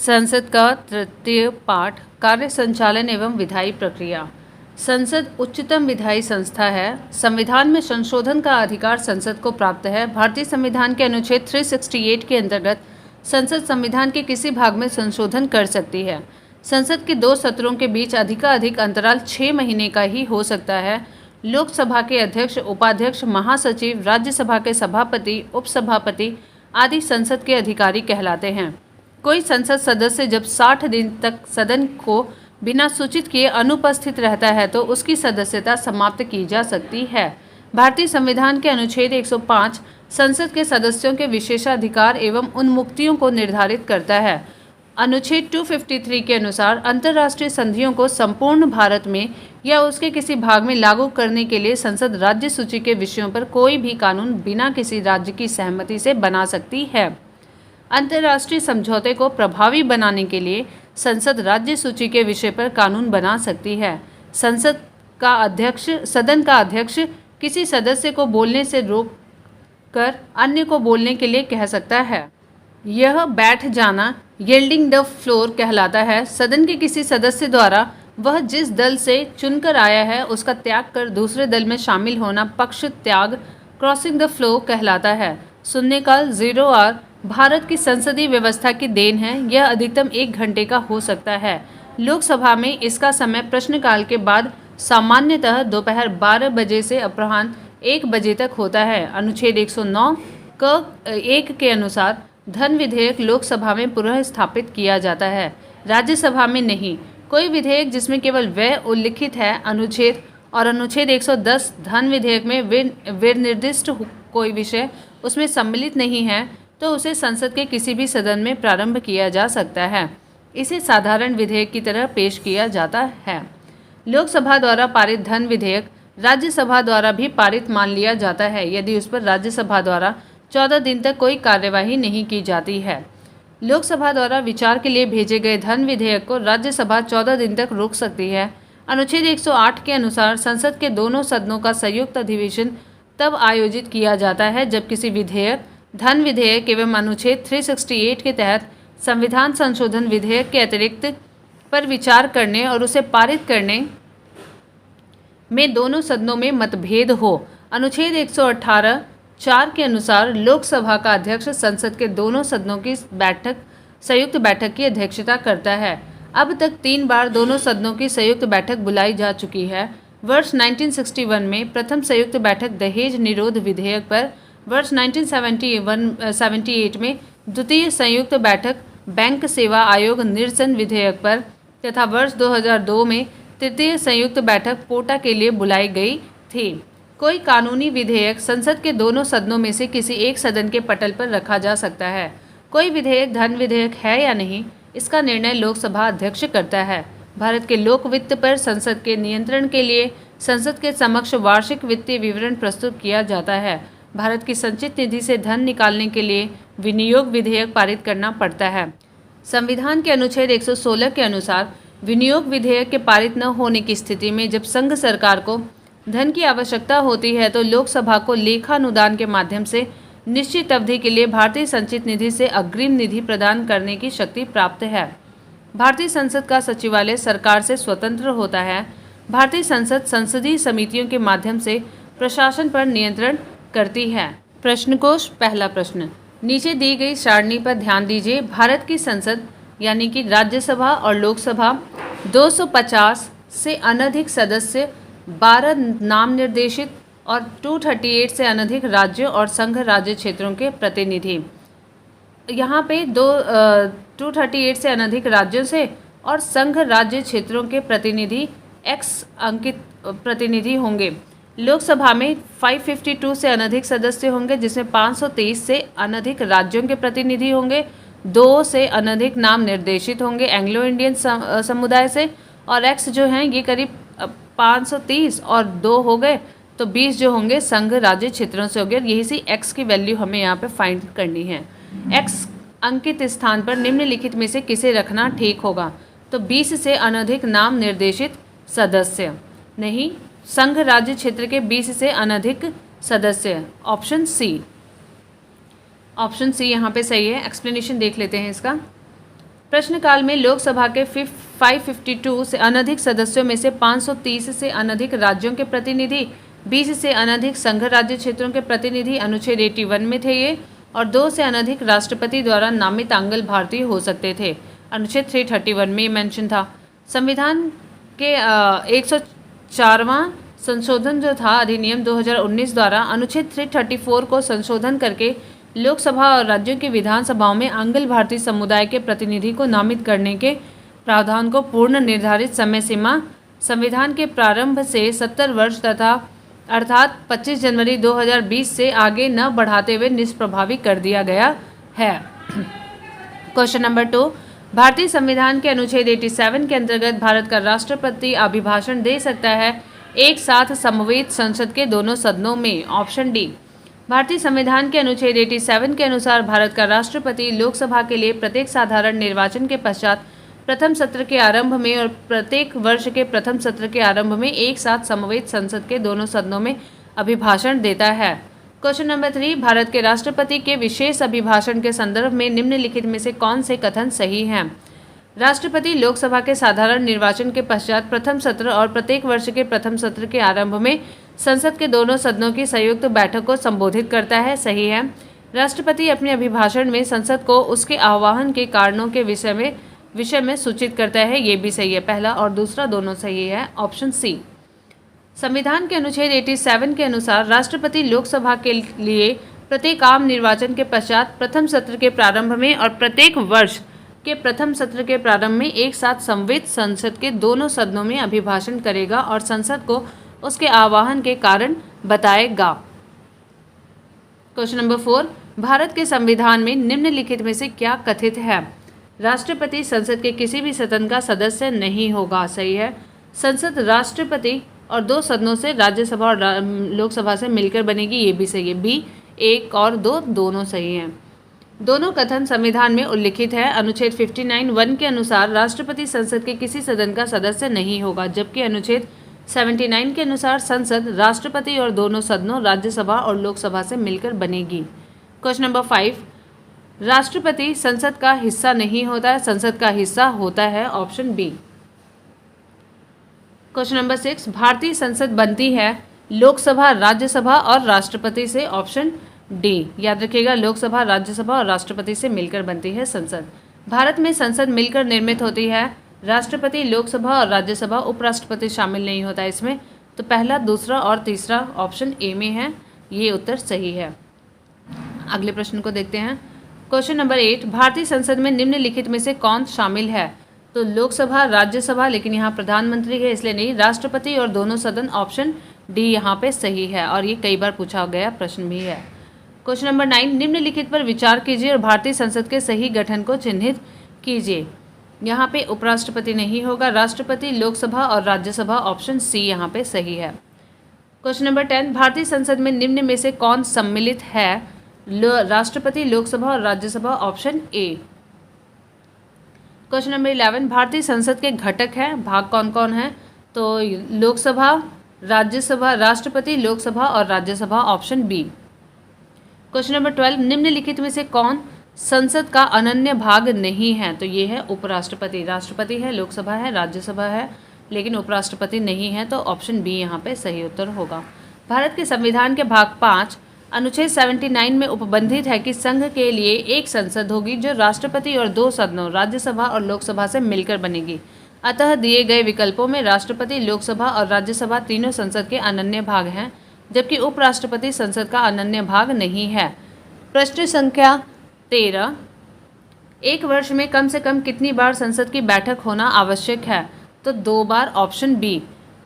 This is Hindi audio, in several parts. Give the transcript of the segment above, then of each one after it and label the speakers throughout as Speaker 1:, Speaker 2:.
Speaker 1: संसद का तृतीय पाठ कार्य संचालन एवं विधायी प्रक्रिया। संसद उच्चतम विधायी संस्था है। संविधान में संशोधन का अधिकार संसद को प्राप्त है। भारतीय संविधान के अनुच्छेद 368 के अंतर्गत संसद संविधान के किसी भाग में संशोधन कर सकती है। संसद के 2 सत्रों के बीच अधिकाधिक अंतराल 6 महीने का ही हो सकता है। लोकसभा के अध्यक्ष, उपाध्यक्ष, महासचिव, राज्यसभा के सभापति, उपसभापति आदि संसद के अधिकारी कहलाते हैं। कोई संसद सदस्य जब 60 दिन तक सदन को बिना सूचित किए अनुपस्थित रहता है तो उसकी सदस्यता समाप्त की जा सकती है। भारतीय संविधान के अनुच्छेद 105 संसद के सदस्यों के विशेषाधिकार एवं उन्मुक्तियों को निर्धारित करता है। अनुच्छेद 253 के अनुसार अंतर्राष्ट्रीय संधियों को संपूर्ण भारत में या उसके किसी भाग में लागू करने के लिए संसद राज्य सूची के विषयों पर कोई भी कानून बिना किसी राज्य की सहमति से बना सकती है। अंतर्राष्ट्रीय समझौते को प्रभावी बनाने के लिए संसद राज्य सूची के विषय पर कानून बना सकती है। सदन का अध्यक्ष किसी सदस्य को बोलने से रोक कर अन्य को बोलने के लिए कह सकता है। यह बैठ जाना यील्डिंग द फ्लोर कहलाता है। सदन के किसी सदस्य द्वारा वह जिस दल से चुनकर आया है उसका त्याग कर दूसरे दल में शामिल होना पक्ष त्याग क्रॉसिंग द फ्लोर कहलाता है। शून्यकाल 0 आवर भारत की संसदीय व्यवस्था की देन है। यह अधिकतम 1 घंटे का हो सकता है। लोकसभा में इसका समय प्रश्नकाल के बाद सामान्यतः दोपहर 12 बजे से अपराह्न 1 बजे तक होता है। अनुच्छेद 109 1 के अनुसार धन विधेयक लोकसभा में पुनः स्थापित किया जाता है, राज्यसभा में नहीं। कोई विधेयक जिसमें केवल व्यय उल्लिखित है अनुच्छेद 110 धन विधेयक में विनिर्दिष्ट कोई विषय उसमें सम्मिलित नहीं है तो उसे संसद के किसी भी सदन में प्रारंभ किया जा सकता है। इसे साधारण विधेयक की तरह पेश किया जाता है। लोकसभा द्वारा पारित धन विधेयक राज्यसभा द्वारा भी पारित मान लिया जाता है यदि उस पर राज्यसभा द्वारा 14 दिन तक कोई कार्यवाही नहीं की जाती है। लोकसभा द्वारा विचार के लिए भेजे गए धन विधेयक को राज्यसभा 14 दिन तक रोक सकती है। अनुच्छेद 108 के अनुसार संसद के दोनों सदनों का संयुक्त अधिवेशन तब आयोजित किया जाता है जब किसी विधेयक, धन विधेयक एवं अनुच्छेद 368 के तहत संविधान संशोधन विधेयक के अतिरिक्त पर विचार करने और उसे पारित करने में दोनों सदनों में मतभेद हो। अनुच्छेद 118 4 के अनुसार लोकसभा का अध्यक्ष संसद के दोनों सदनों की संयुक्त बैठक की अध्यक्षता करता है। अब तक 3 बार दोनों सदनों की संयुक्त बैठक बुलाई जा चुकी है। वर्ष 1961 में प्रथम संयुक्त बैठक दहेज निरोध विधेयक पर, वर्ष 1978 में द्वितीय संयुक्त बैठक बैंक सेवा आयोग निरसन विधेयक पर तथा वर्ष 2002 में तृतीय संयुक्त बैठक पोटा के लिए बुलाई गई थी। कोई कानूनी विधेयक संसद के दोनों सदनों में से किसी एक सदन के पटल पर रखा जा सकता है। कोई विधेयक धन विधेयक है या नहीं, इसका निर्णय लोकसभा अध्यक्ष करता है। भारत के लोक वित्त पर संसद के नियंत्रण के लिए संसद के समक्ष वार्षिक वित्तीय विवरण प्रस्तुत किया जाता है। भारत की संचित निधि से धन निकालने के लिए विनियोग विधेयक पारित करना पड़ता है। संविधान के अनुच्छेद 116 के अनुसार विनियोग विधेयक के पारित न होने की स्थिति में जब संघ सरकार को धन की आवश्यकता होती है तो लोकसभा को लेखानुदान के माध्यम से निश्चित अवधि के लिए भारतीय संचित निधि से अग्रिम निधि प्रदान करने की शक्ति प्राप्त है। भारतीय संसद का सचिवालय सरकार से स्वतंत्र होता है। भारतीय संसद संसदीय समितियों के माध्यम से प्रशासन पर नियंत्रण करती है। प्रश्नकोश पहला प्रश्न, नीचे दी गई सारणी पर ध्यान दीजिए। भारत की संसद यानी कि राज्यसभा और लोकसभा 250 से अनधिक सदस्य, 12 नाम निर्देशित और 238 से अनधिक राज्यों और संघ राज्य क्षेत्रों के प्रतिनिधि। यहाँ पे 238 से अनधिक राज्यों से और संघ राज्य क्षेत्रों के प्रतिनिधि X अंकित प्रतिनिधि होंगे। लोकसभा में 552 से अनधिक सदस्य होंगे जिसमें 523 से अनधिक राज्यों के प्रतिनिधि होंगे, 2 से अनधिक नाम निर्देशित होंगे एंग्लो इंडियन समुदाय से, और X जो हैं ये करीब 530 और 2 हो गए तो 20 जो होंगे संघ राज्य क्षेत्रों से हो गए। यही सी X की वैल्यू हमें यहाँ पे फाइंड करनी है। X अंकित स्थान पर निम्नलिखित में से किसे रखना ठीक होगा? तो 20 से अनधिक नाम निर्देशित सदस्य नहीं, संघ राज्य क्षेत्र के 20 से अनधिक सदस्य, ऑप्शन सी यहाँ पे सही है। एक्सप्लेनेशन देख लेते हैं इसका। प्रश्नकाल में लोकसभा के 552 से अनधिक सदस्यों में से 530 से अनधिक राज्यों के प्रतिनिधि, 20 से अनधिक संघ राज्य क्षेत्रों के प्रतिनिधि अनुच्छेद 81 में थे ये, और 2 से अनधिक राष्ट्रपति द्वारा नामित आंग्ल भारतीय हो सकते थे। अनुच्छेद 331 में मेंशन था। संविधान के 104वां संशोधन जो था अधिनियम 2019 द्वारा अनुच्छेद 334 को संशोधन करके लोकसभा और राज्यों की विधानसभाओं में आंग्ल भारतीय समुदाय के प्रतिनिधि को नामित करने के प्रावधान को पूर्ण निर्धारित समय सीमा संविधान के प्रारंभ से 70 वर्ष तथा अर्थात 25 जनवरी 2020 से आगे न बढ़ाते हुए निष्प्रभावी कर दिया गया है। क्वेश्चन नंबर 2, भारतीय संविधान के अनुच्छेद 87 के अंतर्गत भारत का राष्ट्रपति अभिभाषण दे सकता है एक साथ समवेत संसद के दोनों सदनों में। Option D. भारतीय संविधान के अनुच्छेद 87 के अनुसार भारत का राष्ट्रपति लोकसभा के लिए प्रत्येक साधारण निर्वाचन के पश्चात प्रथम सत्र के आरंभ में और प्रत्येक वर्ष के प्रथम सत्र के आरंभ में एक साथ समवेत संसद के दोनों सदनों में अभिभाषण देता है। क्वेश्चन नंबर 3, भारत के राष्ट्रपति के विशेष अभिभाषण के संदर्भ में निम्नलिखित में से कौन से कथन सही हैं? राष्ट्रपति लोकसभा के साधारण निर्वाचन के पश्चात प्रथम सत्र और प्रत्येक वर्ष के प्रथम सत्र के आरंभ में संसद के दोनों सदनों की संयुक्त बैठक को संबोधित करता है। सही है। राष्ट्रपति अपने अभिभाषण में संसद को उसके आह्वान के कारणों के विषय में सूचित करता है। ये भी सही है, पहला और दूसरा दोनों सही है। Option C. संविधान के अनुच्छेद 87 के अनुसार राष्ट्रपति लोकसभा के लिए प्रत्येक आम निर्वाचन के पश्चात प्रथम सत्र के प्रारंभ में और प्रत्येक वर्ष के प्रथम सत्र के प्रारंभ में एक साथ समवेत संसद के दोनों सदनों में अभिभाषण करेगा और संसद को उसके आह्वान के कारण बताएगा। क्वेश्चन नंबर 4, भारत के संविधान में निम्नलिखित में से क्या कथित है? राष्ट्रपति संसद के किसी भी सदन का सदस्य नहीं होगा। सही है। संसद राष्ट्रपति और 2 सदनों से राज्यसभा और लोकसभा से मिलकर बनेगी। ये भी सही है। बी, 1 और 2 दोनों सही हैं। दोनों कथन संविधान में उल्लिखित है। अनुच्छेद 59(1) के अनुसार राष्ट्रपति संसद के किसी सदन का सदस्य नहीं होगा, जबकि अनुच्छेद 79 के अनुसार संसद राष्ट्रपति और दोनों सदनों राज्यसभा और लोकसभा से मिलकर बनेगी। क्वेश्चन नंबर 5, राष्ट्रपति संसद का हिस्सा नहीं होता है, संसद का हिस्सा होता है। Option B. क्वेश्चन नंबर 6, भारतीय संसद बनती है लोकसभा, राज्यसभा और राष्ट्रपति से। Option D. याद रखिएगा, लोकसभा, राज्यसभा और राष्ट्रपति से मिलकर बनती है संसद। भारत में संसद मिलकर निर्मित होती है। राष्ट्रपति, लोकसभा और राज्यसभा, उपराष्ट्रपति शामिल नहीं होता इसमें। तो पहला, दूसरा और तीसरा ऑप्शन ए में है। ये उत्तर सही है। अगले प्रश्न को देखते हैं। क्वेश्चन नंबर 8, भारतीय संसद में निम्नलिखित में से कौन शामिल है? तो लोकसभा, राज्यसभा, लेकिन यहाँ प्रधानमंत्री है इसलिए नहीं, राष्ट्रपति और दोनों सदन। ऑप्शन डी यहाँ पे सही है और ये कई बार पूछा गया प्रश्न भी है। क्वेश्चन नंबर 9, निम्नलिखित पर विचार कीजिए और भारतीय संसद के सही गठन को चिन्हित कीजिए। यहाँ पे उपराष्ट्रपति नहीं होगा, राष्ट्रपति, लोकसभा और राज्यसभा। ऑप्शन सी यहाँ पे सही है। क्वेश्चन नंबर 10, भारतीय संसद में निम्न में से कौन सम्मिलित है? राष्ट्रपति, लोकसभा और Rajya Sabha. Option A. Question number 11, भारतीय संसद के घटक हैं, भाग कौन कौन है? तो लोकसभा, राज्यसभा, राष्ट्रपति, लोकसभा और Rajya Sabha. Option B. Question number 12, निम्नलिखित में से कौन संसद का अनन्य भाग नहीं है? तो ये है उपराष्ट्रपति। राष्ट्रपति है, लोकसभा है, राज्यसभा है, लेकिन उपराष्ट्रपति नहीं है। तो ऑप्शन बी यहाँ पे सही उत्तर होगा। भारत के संविधान के भाग 5 अनुच्छेद 79 में उपबंधित है कि संघ के लिए एक संसद होगी जो राष्ट्रपति और 2 सदनों, राज्यसभा और लोकसभा से मिलकर बनेगी। अतः दिए गए विकल्पों में राष्ट्रपति, लोकसभा और राज्यसभा तीनों संसद के अनन्य भाग हैं, जबकि उपराष्ट्रपति संसद का अनन्य भाग नहीं है। प्रश्न संख्या 13, एक वर्ष में कम से कम कितनी बार संसद की बैठक होना आवश्यक है? तो 2 बार। Option B.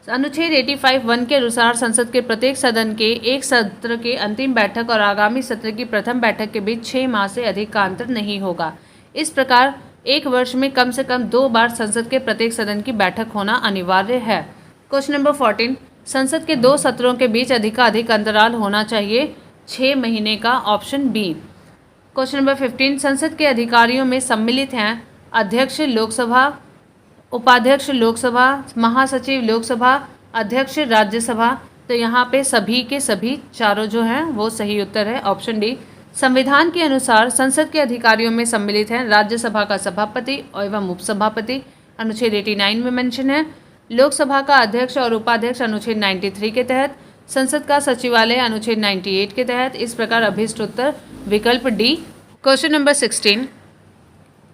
Speaker 1: अनुच्छेद 85(1) के अनुसार संसद के प्रत्येक सदन के एक सत्र के अंतिम बैठक और आगामी सत्र की प्रथम बैठक के बीच 6 माह से अधिक का अंतर नहीं होगा। इस प्रकार एक वर्ष में कम से कम 2 बार संसद के प्रत्येक सदन की बैठक होना अनिवार्य है। क्वेश्चन नंबर 14, संसद के 2 सत्रों के बीच अधिकाधिक अंतराल होना चाहिए 6 महीने का। Option B. क्वेश्चन नंबर 15, संसद के अधिकारियों में सम्मिलित हैं अध्यक्ष लोकसभा, उपाध्यक्ष लोकसभा, महासचिव लोकसभा, अध्यक्ष राज्यसभा। तो यहाँ पे सभी के सभी चारों जो हैं वो सही उत्तर है। ऑप्शन डी संविधान के अनुसार संसद के अधिकारियों में सम्मिलित हैं राज्यसभा का सभापति एवं उपसभापति, अनुच्छेद 89 में मेंशन है। लोकसभा का अध्यक्ष और उपाध्यक्ष अनुच्छेद 93 के तहत, संसद का सचिवालय अनुच्छेद 98 के तहत। इस प्रकार अभीष्ट उत्तर विकल्प डी। क्वेश्चन नंबर 16,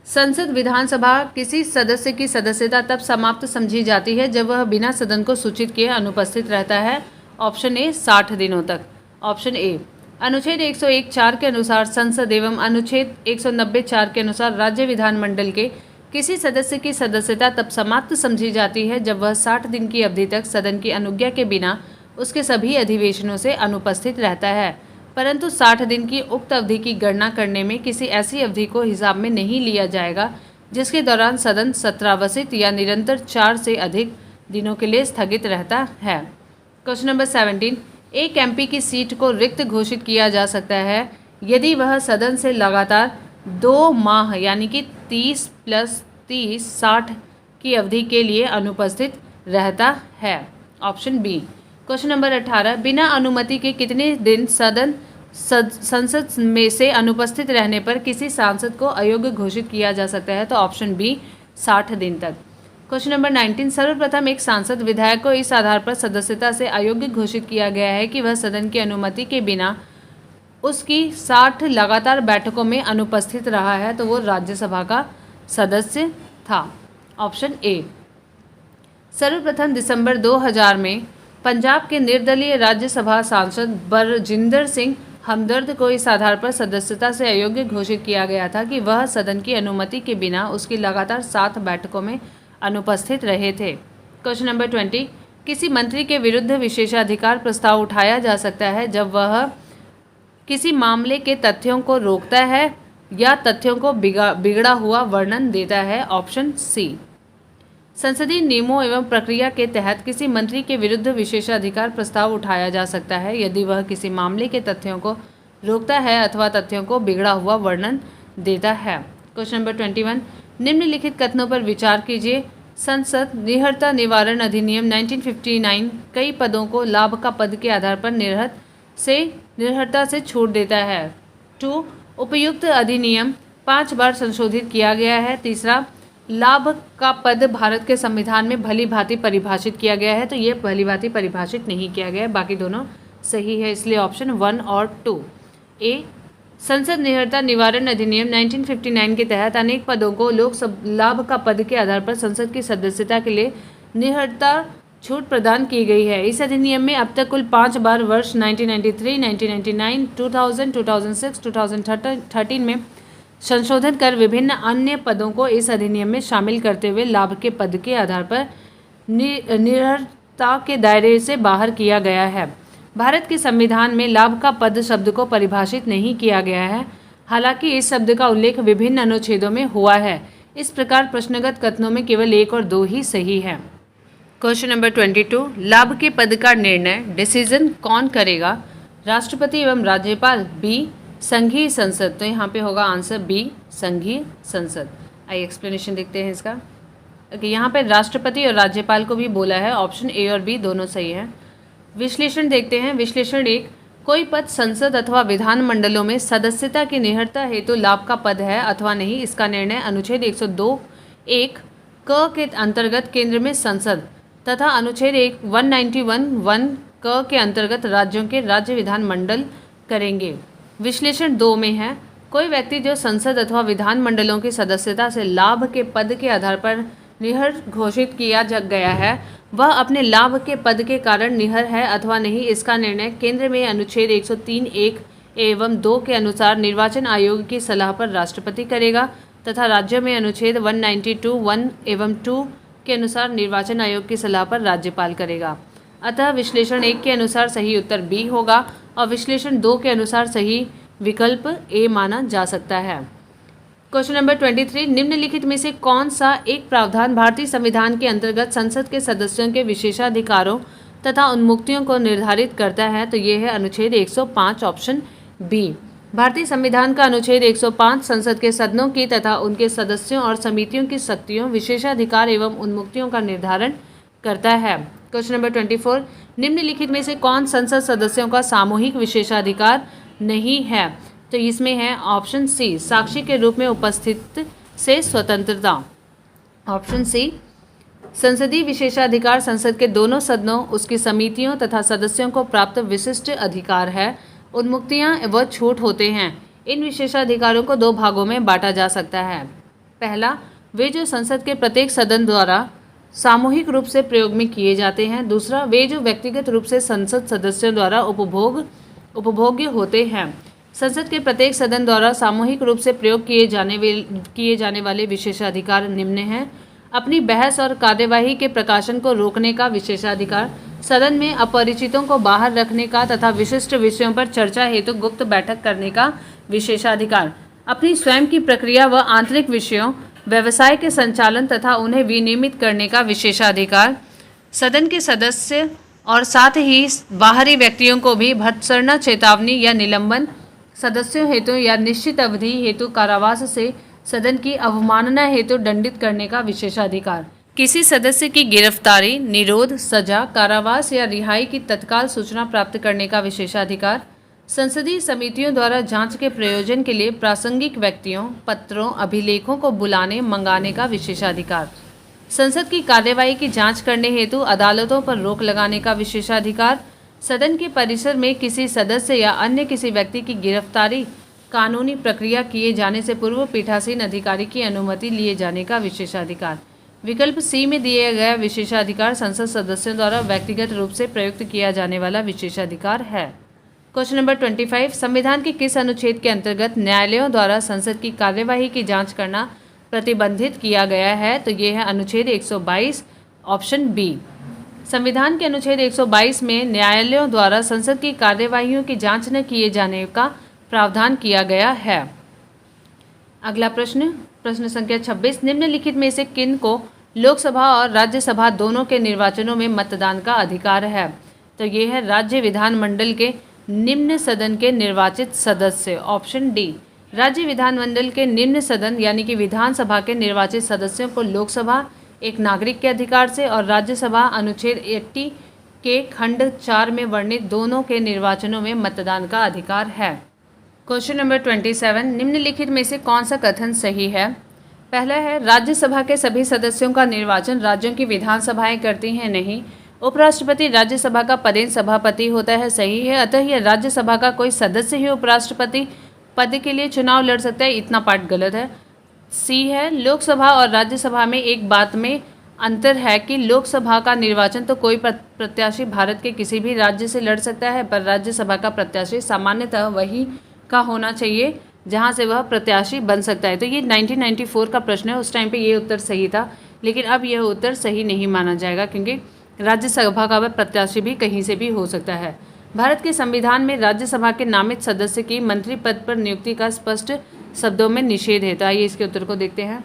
Speaker 1: संसद विधानसभा किसी सदस्य की सदस्यता तब समाप्त समझी जाती है जब वह बिना सदन को सूचित किए अनुपस्थित रहता है। ऑप्शन ए 60 दिनों तक। ऑप्शन ए अनुच्छेद 101(4) के अनुसार संसद एवं अनुच्छेद 190(4) के अनुसार राज्य विधानमंडल के किसी सदस्य की सदस्यता तब समाप्त समझी जाती है जब वह 60 दिन की अवधि तक सदन की अनुज्ञा के बिना उसके सभी अधिवेशनों से अनुपस्थित रहता है। परंतु 60 दिन की उक्त अवधि की गणना करने में किसी ऐसी अवधि को हिसाब में नहीं लिया जाएगा जिसके दौरान सदन सत्रावसित या निरंतर 4 से अधिक दिनों के लिए स्थगित रहता है। क्वेश्चन नंबर 17, एक एमपी की सीट को रिक्त घोषित किया जा सकता है यदि वह सदन से लगातार 2 माह यानी कि 30 + 30 60 की अवधि के लिए अनुपस्थित रहता है। Option B. क्वेश्चन नंबर 18, बिना अनुमति के कितने दिन संसद में से अनुपस्थित रहने पर किसी सांसद को अयोग्य घोषित किया जा सकता है? तो ऑप्शन बी 60 दिन तक। क्वेश्चन नंबर 19, सर्वप्रथम एक सांसद विधायक को इस आधार पर सदस्यता से अयोग्य घोषित किया गया है कि वह सदन की अनुमति के बिना उसकी 60 लगातार बैठकों में अनुपस्थित रहा है, तो वो राज्यसभा का सदस्य था। Option A. सर्वप्रथम दिसंबर 2000 में पंजाब के निर्दलीय राज्यसभा सांसद बरजिंदर सिंह हमदर्द को इस आधार पर सदस्यता से अयोग्य घोषित किया गया था कि वह सदन की अनुमति के बिना उसकी लगातार 7 बैठकों में अनुपस्थित रहे थे। क्वेश्चन नंबर 20, किसी मंत्री के विरुद्ध विशेषाधिकार प्रस्ताव उठाया जा सकता है जब वह किसी मामले के तथ्यों को रोकता है या तथ्यों को बिगड़ा हुआ वर्णन देता है। Option C. संसदीय नियमों एवं प्रक्रिया के तहत किसी मंत्री के विरुद्ध विशेषाधिकार प्रस्ताव उठाया जा सकता है यदि वह किसी मामले के तथ्यों को रोकता है अथवा तथ्यों को बिगड़ा हुआ वर्णन देता है। क्वेश्चन नंबर 21, निम्नलिखित कथनों पर विचार कीजिए। संसद निहरता निवारण अधिनियम 1959 कई पदों को लाभ का पद के आधार पर निरहरता से छूट देता है। 2, उपयुक्त अधिनियम 5 बार संशोधित किया गया है। तीसरा, लाभ का पद भारत के संविधान में भली भांति परिभाषित किया गया है, तो ये भली भांति परिभाषित नहीं किया गया है, बाकी दोनों सही है, इसलिए ऑप्शन 1 और 2। ए, संसद निहरता निवारण अधिनियम 1959 के तहत अनेक पदों को लाभ का पद के आधार पर संसद की सदस्यता के लिए निहरता छूट प्रदान की गई है। इस अधिनियम में अब तक कुल 5 बार वर्ष 1993, 1999, 2000, 2006, 2013 में संशोधन कर विभिन्न अन्य पदों को इस अधिनियम में शामिल करते हुए लाभ के पद के आधार पर निरहरता के दायरे से बाहर किया गया है। भारत के संविधान में लाभ का पद शब्द को परिभाषित नहीं किया गया है, हालांकि इस शब्द का उल्लेख विभिन्न अनुच्छेदों में हुआ है। इस प्रकार प्रश्नगत कथनों में केवल 1 और 2 ही सही है। क्वेश्चन नंबर 22, लाभ के पद का निर्णय डिसीजन कौन करेगा? राष्ट्रपति एवं राज्यपाल, बी संघीय संसद। तो यहाँ पे होगा आंसर बी संघीय संसद। आइए एक्सप्लेनेशन देखते हैं इसका। यहाँ पे राष्ट्रपति और राज्यपाल को भी बोला है, ऑप्शन ए और बी दोनों सही हैं। विश्लेषण देखते हैं। विश्लेषण 1, कोई पद संसद अथवा विधान मंडलों में सदस्यता की निहरता हेतु लाभ का पद है अथवा नहीं, इसका निर्णय अनुच्छेद 102(1) क के अंतर्गत केंद्र में संसद तथा अनुच्छेद 191(1) क के अंतर्गत राज्यों के राज्य विधान मंडल करेंगे। विश्लेषण 2 में है, कोई व्यक्ति जो संसद अथवा विधान मंडलों की सदस्यता से लाभ के पद के आधार पर निहर घोषित किया गया है, वह अपने लाभ के पद के कारण निहर है अथवा नहीं, इसका निर्णय केंद्र में अनुच्छेद 103(1) एवं 2 के अनुसार निर्वाचन आयोग की सलाह पर राष्ट्रपति करेगा तथा राज्यों में अनुच्छेद 192(1) एवं 2 के अनुसार निर्वाचन आयोग की सलाह पर राज्यपाल करेगा। अतः विश्लेषण 1 के अनुसार सही उत्तर बी होगा और विश्लेषण 2 के अनुसार सही विकल्प ए माना जा सकता है। क्वेश्चन नंबर 23, निम्नलिखित में से कौन सा एक प्रावधान भारतीय संविधान के अंतर्गत संसद के सदस्यों के विशेषाधिकारों तथा उन्मुक्तियों को निर्धारित करता है? तो ये है अनुच्छेद 105, ऑप्शन बी। भारतीय संविधान का अनुच्छेद 105 संसद के सदनों की तथा उनके सदस्यों और समितियों की शक्तियों, विशेषाधिकार एवं उन्मुक्तियों का निर्धारण करता है। क्वेश्चन नंबर 24, निम्नलिखित में से कौन संसद सदस्यों का सामूहिक विशेषाधिकार नहीं है? तो इसमें है ऑप्शन सी, साक्षी के रूप में उपस्थित से स्वतंत्रता। ऑप्शन सी, संसदीय विशेषाधिकार संसद के दोनों सदनों, उसकी समितियों तथा सदस्यों को प्राप्त विशिष्ट अधिकार है। उन्मुक्तियां व छूट होते हैं। इन विशेषाधिकारों को दो भागों में बांटा जा सकता है। पहला, वे जो संसद के प्रत्येक सदन द्वारा सामूहिक रूप से प्रयोग में किए जाते हैं। दूसरा, वे जो व्यक्तिगत रूप से संसद सदस्यों द्वारा उपभोग्य होते हैं। संसद के प्रत्येक सदन द्वारा सामूहिक रूप से प्रयोग किए जाने वाले विशेषाधिकार निम्न हैं। अपनी बहस और कार्यवाही के प्रकाशन को रोकने का विशेषाधिकार, सदन में अपरिचितों को बाहर रखने का तथा विशिष्ट विषयों पर चर्चा हेतु गुप्त बैठक करने का विशेषाधिकार, अपनी स्वयं की प्रक्रिया व आंतरिक विषयों, व्यवसाय के संचालन तथा उन्हें विनियमित करने का विशेषाधिकार, सदन के सदस्य और साथ ही बाहरी व्यक्तियों को भी भत्सना, चेतावनी या निलंबन, सदस्यों हेतु या निश्चित अवधि हेतु कारावास से सदन की अवमानना हेतु दंडित करने का विशेषाधिकार, किसी सदस्य की गिरफ्तारी, निरोध, सजा, कारावास या रिहाई की तत्काल सूचना प्राप्त करने का विशेषाधिकार, संसदीय समितियों द्वारा जांच के प्रयोजन के लिए प्रासंगिक व्यक्तियों, पत्रों, अभिलेखों को बुलाने मंगाने का विशेषाधिकार, संसद की कार्यवाही की जांच करने हेतु अदालतों पर रोक लगाने का विशेषाधिकार, सदन के परिसर में किसी सदस्य या अन्य किसी व्यक्ति की गिरफ्तारी, कानूनी प्रक्रिया किए जाने से पूर्व पीठासीन अधिकारी की अनुमति लिए जाने का विशेषाधिकार। विकल्प सी में दिया गया विशेषाधिकार संसद सदस्यों द्वारा व्यक्तिगत रूप से प्रयुक्त किया जाने वाला विशेषाधिकार है। क्वेश्चन नंबर 25, संविधान के किस अनुच्छेद के अंतर्गत न्यायालयों द्वारा संसद की कार्यवाही की जांच करना प्रतिबंधित किया गया है? तो ये है अनुच्छेद 122, ऑप्शन बी। संविधान के अनुच्छेद 122 में न्यायालयों द्वारा संसद की कार्यवाहियों की जांच न किए जाने का प्रावधान किया गया है। अगला प्रश्न, प्रश्न संख्या 26, निम्नलिखित में से किन को लोकसभा और राज्यसभा दोनों के निर्वाचनों में मतदान का अधिकार है? तो ये है राज्य विधानमंडल के निम्न सदन के निर्वाचित सदस्य, ऑप्शन डी। राज्य विधानमंडल के निम्न सदन यानी कि विधानसभा के निर्वाचित सदस्यों को लोकसभा एक नागरिक के अधिकार से और राज्यसभा अनुच्छेद 80 के खंड 4 में वर्णित दोनों के निर्वाचनों में मतदान का अधिकार है। क्वेश्चन नंबर 27, निम्नलिखित में से कौन सा कथन सही है? पहला है, राज्यसभा के सभी सदस्यों का निर्वाचन राज्यों की विधानसभाएं करती हैं। नहीं। उपराष्ट्रपति राज्यसभा का पदेन सभापति होता है। सही है। अतः यह राज्यसभा का कोई सदस्य ही उपराष्ट्रपति पद के लिए चुनाव लड़ सकता है। इतना पार्ट गलत है। सी है, लोकसभा और राज्यसभा में एक बात में अंतर है कि लोकसभा का निर्वाचन तो कोई प्रत्याशी भारत के किसी भी राज्य से लड़ सकता है, पर राज्यसभा का प्रत्याशी सामान्यतः वही का होना चाहिए जहां से वह प्रत्याशी बन सकता है। तो ये 1994 का प्रश्न है। उस टाइम पे ये उत्तर सही था, लेकिन अब यह उत्तर सही नहीं माना जाएगा क्योंकि राज्यसभा का वह प्रत्याशी भी कहीं से भी हो सकता है। भारत के संविधान में राज्यसभा के नामित सदस्य की मंत्री पद पर नियुक्ति का स्पष्ट शब्दों में निषेध है। तो आइए इसके उत्तर को देखते हैं।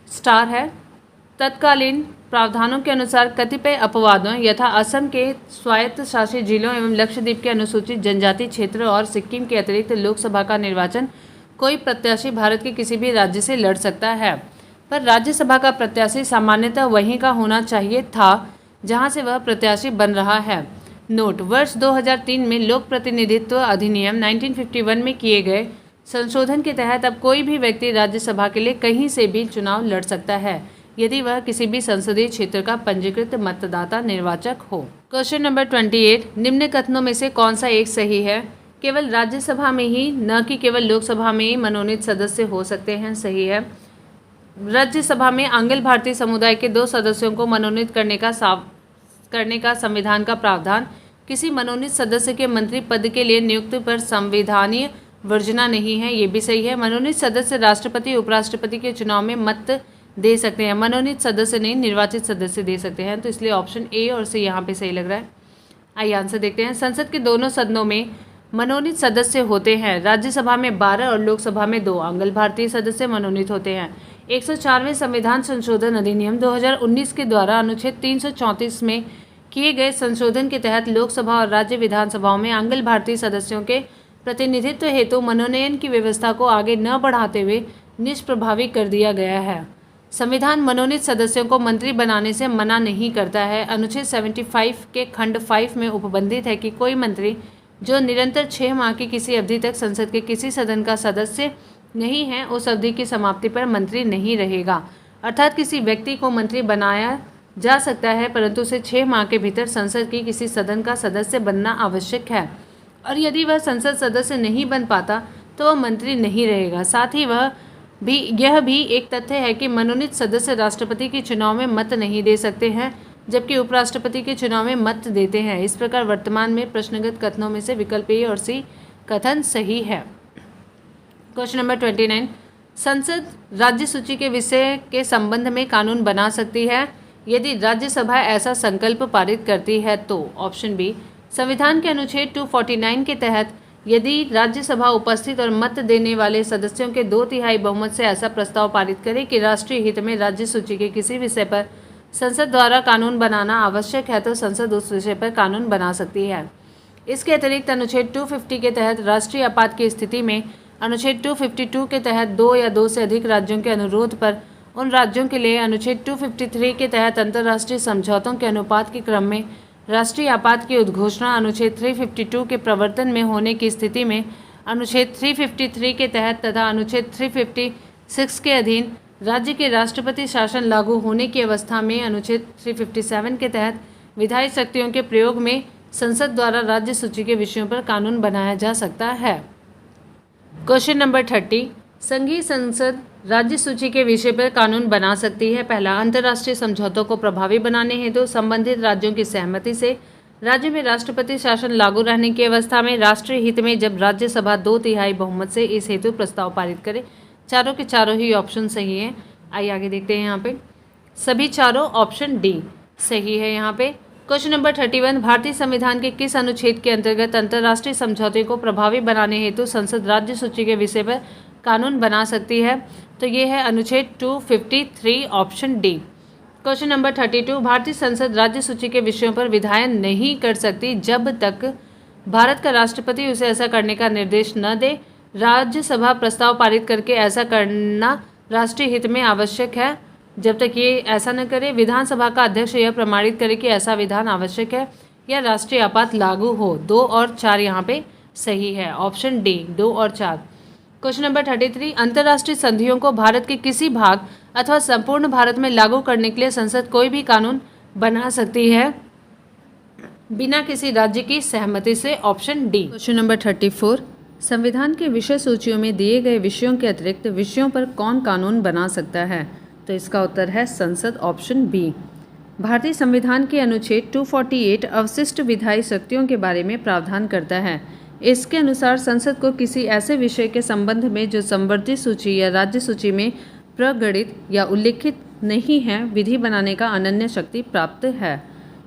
Speaker 1: स्टार है, तत्कालीन प्रावधानों के अनुसार कतिपय अपवादों यथा असम के स्वायत्त शासित जिलों एवं लक्षद्वीप के अनुसूचित जनजाति क्षेत्र और सिक्किम के अतिरिक्त लोकसभा का निर्वाचन कोई प्रत्याशी भारत के किसी भी राज्य से लड़ सकता है, पर राज्यसभा का प्रत्याशी सामान्यतः वहीं का होना चाहिए था जहां से वह प्रत्याशी बन रहा है। नोट, वर्ष 2003 में लोक प्रतिनिधित्व अधिनियम 1951 में किए गए संशोधन के तहत अब कोई भी व्यक्ति राज्यसभा के लिए कहीं से भी चुनाव लड़ सकता है यदि वह किसी भी संसदीय क्षेत्र का पंजीकृत मतदाता निर्वाचक हो। क्वेश्चन नंबर 28, निम्न कथनों में से कौन सा एक सही है? केवल राज्यसभा में ही, न कि केवल लोकसभा में ही मनोनीत सदस्य हो सकते हैं। सही है। राज्यसभा में आंग्ल भारतीय समुदाय के 2 सदस्यों को मनोनीत करने का संविधान का प्रावधान किसी मनोनीत सदस्य के मंत्री पद के लिए नियुक्ति पर संविधानीय वर्जना नहीं है। ये भी सही है। मनोनीत सदस्य राष्ट्रपति उपराष्ट्रपति के चुनाव में मत दे सकते हैं, मनोनीत सदस्य नहीं, निर्वाचित सदस्य दे सकते हैं। तो इसलिए ऑप्शन ए और सी यहाँ पे सही लग रहा है। आइए आंसर देखते हैं। संसद के दोनों सदनों में मनोनीत सदस्य होते हैं। राज्यसभा में 12 और लोकसभा में 2 आंग्ल भारतीय सदस्य मनोनीत होते हैं। 104वें संविधान संशोधन अधिनियम 2019 के द्वारा अनुच्छेद 334 में किए गए संशोधन के तहत लोकसभा और राज्य विधानसभाओं में आंग्ल भारतीय सदस्यों के प्रतिनिधित्व हेतु मनोनयन की व्यवस्था को आगे न बढ़ाते हुए निष्प्रभावी कर दिया गया है। संविधान मनोनीत सदस्यों को मंत्री बनाने से मना नहीं करता है। अनुच्छेद 75 के खंड 5 में उपबंधित है कि कोई मंत्री जो निरंतर 6 माह की किसी अवधि तक संसद के किसी सदन का सदस्य नहीं है, उस अवधि की समाप्ति पर मंत्री नहीं रहेगा। अर्थात किसी व्यक्ति को मंत्री बनाया जा सकता है, परंतु उसे 6 माह के भीतर संसद की किसी सदन का सदस्य बनना आवश्यक है, और यदि वह संसद सदस्य नहीं बन पाता तो वह मंत्री नहीं रहेगा। साथ ही यह भी एक तथ्य है कि मनोनीत सदस्य राष्ट्रपति के चुनाव में मत नहीं दे सकते हैं, जबकि उपराष्ट्रपति के चुनाव में मत देते हैं। इस प्रकार वर्तमान में प्रश्नगत कथनों में से विकल्प ए और सी कथन सही है। क्वेश्चन नंबर 29, संसद राज्य सूची के विषय के संबंध में कानून बना सकती है यदि राज्यसभा ऐसा संकल्प पारित करती है तो। ऑप्शन बी, संविधान के अनुच्छेद 249 के तहत यदि राज्यसभा उपस्थित और मत देने वाले सदस्यों के 2/3 बहुमत से ऐसा प्रस्ताव पारित करे कि राष्ट्रीय हित में राज्य सूची के किसी विषय पर संसद द्वारा कानून बनाना आवश्यक है, तो संसद उस विषय पर कानून बना सकती है। इसके अतिरिक्त अनुच्छेद 250 के तहत राष्ट्रीय आपात की स्थिति में अनुच्छेद 252 के तहत 2 या 2 से अधिक राज्यों के अनुरोध पर उन राज्यों के लिए अनुच्छेद 253 के तहत अंतर्राष्ट्रीय समझौतों के अनुपात के क्रम में राष्ट्रीय आपात की उद्घोषणा अनुच्छेद 352 के प्रवर्तन में होने की स्थिति में अनुच्छेद 353 के तहत तथा अनुच्छेद 356 के अधीन राज्य के राष्ट्रपति शासन लागू होने की अवस्था में अनुच्छेद 357 के तहत विधायी शक्तियों के प्रयोग में संसद द्वारा राज्य सूची के विषयों पर कानून बनाया जा सकता है। क्वेश्चन नंबर 30, संघीय संसद राज्य सूची के विषय पर कानून बना सकती है। पहला, अंतर्राष्ट्रीय समझौतों को प्रभावी बनाने हेतु संबंधित राज्यों की सहमति से राज्य में राष्ट्रपति शासन लागू रहने की अवस्था में राष्ट्रीय हित में जब राज्यसभा 2/3 बहुमत से इस हेतु प्रस्ताव पारित करे। चारों के चारों ही ऑप्शन सही हैं। आइए आगे देखते हैं। यहाँ पे सभी चारों ऑप्शन डी सही है। यहाँ पे क्वेश्चन नंबर 31, भारतीय संविधान के किस अनुच्छेद के अंतर्गत अंतर्राष्ट्रीय समझौते को प्रभावी बनाने हेतु संसद राज्य सूची के विषय पर कानून बना सकती है? तो ये है अनुच्छेद 253 ऑप्शन डी। क्वेश्चन नंबर 32, भारतीय संसद राज्य सूची के विषयों पर विधायन नहीं कर सकती जब तक भारत का राष्ट्रपति उसे ऐसा करने का निर्देश न दे। राज्यसभा प्रस्ताव पारित करके ऐसा करना राष्ट्रीय हित में आवश्यक है। जब तक ये ऐसा न करे, विधानसभा का अध्यक्ष यह प्रमाणित करे कि ऐसा विधान आवश्यक है या राष्ट्रीय आपात लागू हो। 2 और 4 यहाँ पे सही है। ऑप्शन डी 2 और 4। क्वेश्चन नंबर 33, अंतर्राष्ट्रीय संधियों को भारत के किसी भाग अथवा संपूर्ण भारत में लागू करने के लिए संसद कोई भी कानून बना सकती है बिना किसी राज्य की सहमति से। Option D. क्वेश्चन नंबर 34, संविधान के विषय सूचियों में दिए गए विषयों के अतिरिक्त विषयों पर कौन कानून बना सकता है? तो इसका उत्तर है संसद। Option B. भारतीय संविधान के अनुच्छेद 248 अवशिष्ट विधायी शक्तियों के बारे में प्रावधान करता है। इसके अनुसार संसद को किसी ऐसे विषय के संबंध में जो संवर्धित सूची या राज्य सूची में प्रगणित या उल्लिखित नहीं है, विधि बनाने का अनन्य शक्ति प्राप्त है।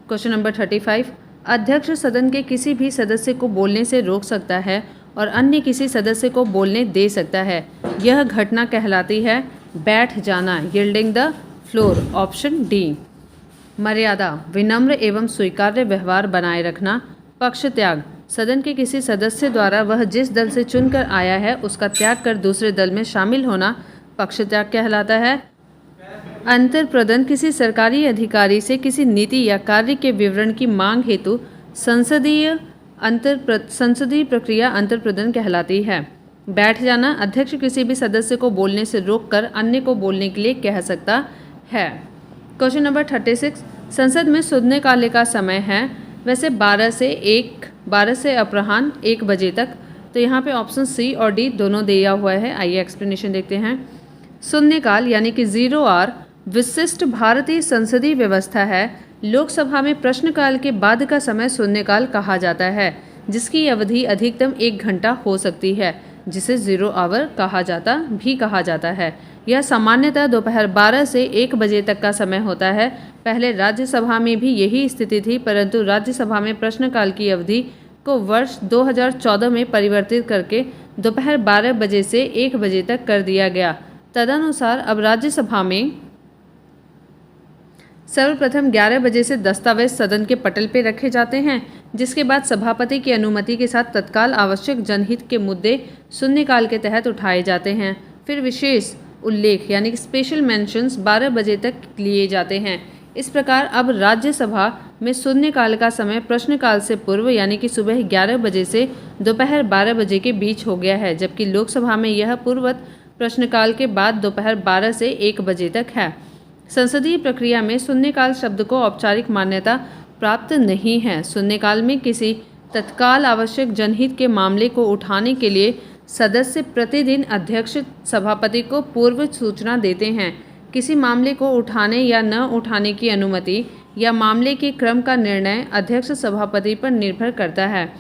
Speaker 1: क्वेश्चन नंबर 35, अध्यक्ष सदन के किसी भी सदस्य को बोलने से रोक सकता है और अन्य किसी सदस्य को बोलने दे सकता है। यह घटना कहलाती है बैठ जाना, yielding the floor. Option D. मर्यादा, विनम्र एवं स्वीकार्य व्यवहार बनाए रखना। पक्ष त्याग, सदन के किसी सदस्य द्वारा वह जिस दल से चुनकर आया है उसका त्याग कर दूसरे दल में शामिल होना पक्ष त्याग कहलाता है। अंतर्प्रदन, किसी सरकारी अधिकारी से किसी नीति या कार्य के विवरण की मांग हेतु संसदीय प्रक्रिया अंतर्प्रदन कहलाती है। बैठ जाना, अध्यक्ष किसी भी सदस्य को बोलने से रोककर अन्य को बोलने के लिए कह सकता है। क्वेश्चन नंबर 36, संसद में शून्यकाल का समय है वैसे 12 से अपराह्न 1 बजे तक। तो यहाँ पे ऑप्शन सी और डी दोनों दिया हुआ है। आइए एक्सप्लेनेशन देखते हैं। शून्यकाल यानी कि 0 आवर विशिष्ट भारतीय संसदीय व्यवस्था है। लोकसभा में प्रश्नकाल के बाद का समय शून्यकाल कहा जाता है, जिसकी अवधि अधिकतम 1 घंटा हो सकती है, जिसे 0 आवर कहा जाता है। यह सामान्यतः दोपहर 12 से 1 बजे तक का समय होता है। पहले राज्यसभा में भी यही स्थिति थी, परंतु राज्यसभा में प्रश्नकाल की अवधि को वर्ष 2014 में परिवर्तित करके दोपहर 12 बजे से 1 बजे तक कर दिया गया। तदनुसार अब राज्यसभा में सर्वप्रथम 11 बजे से दस्तावेज सदन के पटल पर रखे जाते हैं, जिसके बाद सभापति की अनुमति के साथ तत्काल आवश्यक जनहित के मुद्दे शून्यकाल के तहत उठाए जाते हैं। फिर विशेष उल्लेख यानी कि स्पेशल मेंशंस 12 बजे तक लिए जाते हैं। इस प्रकार अब राज्यसभा में शून्यकाल का समय प्रश्नकाल से पूर्व यानी कि सुबह 11 बजे से दोपहर 12 बजे के बीच हो गया है, जबकि लोकसभा में यह पूर्ववत प्रश्नकाल के बाद दोपहर 12 से 1 बजे तक है। संसदीय प्रक्रिया में शून्यकाल शब्द को औपचारिक मान्यता प्राप्त नहीं है। शून्यकाल में किसी तत्काल आवश्यक जनहित के मामले को उठाने के लिए सदस्य प्रतिदिन अध्यक्ष सभापति को पूर्व सूचना देते हैं। किसी मामले को उठाने या न उठाने की अनुमति या मामले के क्रम का निर्णय अध्यक्ष सभापति पर निर्भर करता है।